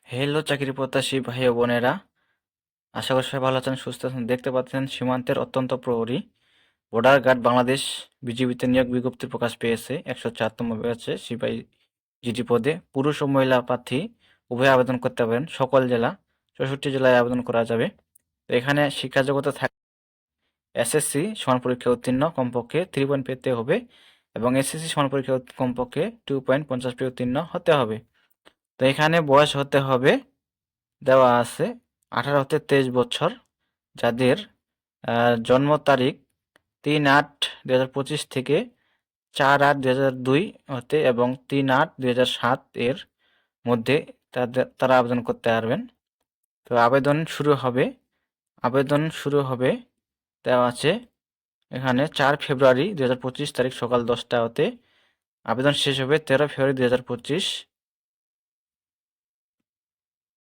Hello চাকরি প্রত্যাশী ভাই ও বোনেরা, আশা করি সবাই ভালো আছেন, সুস্থ আছেন। দেখতে পাচ্ছেন সীমান্তের অত্যন্ত প্রহরী বর্ডার গার্ড বাংলাদেশ বিজিবিতে নিয়োগ বিজ্ঞপ্তি প্রকাশ পেয়েছে। 104তম ব্যাচে সিপাহী জিডি পদে পুরুষ ও মহিলা প্রার্থী উভয় আবেদন করতে পারেন। সকল জেলা 64 জেলায় আবেদন করা যাবে। তো এখানে শিক্ষা জগতে থাকে এসএসসি সমান পরীক্ষা উত্তীর্ণ কমপক্ষে 3 পয়েন্ট পেতে হবে এবং এসএসসি সমান পরীক্ষা কমপক্ষে 2.50 পেয়ে উত্তীর্ণ হতে হবে। তো এখানে বয়স হতে হবে, দেওয়া আছে 18 হতে 23 বছর, যাদের জন্ম তারিখ 3/8/2025 থেকে 4/8/2002 হতে এবং 3/8/2007 এর মধ্যে তারা আবেদন করতে পারবেন। তো আবেদন শুরু হবে দেওয়া আছে এখানে 4 ফেব্রুয়ারি 2025 তারিখ সকাল 10টা হতে। আবেদন শেষ হবে 13 ফেব্রুয়ারি 2025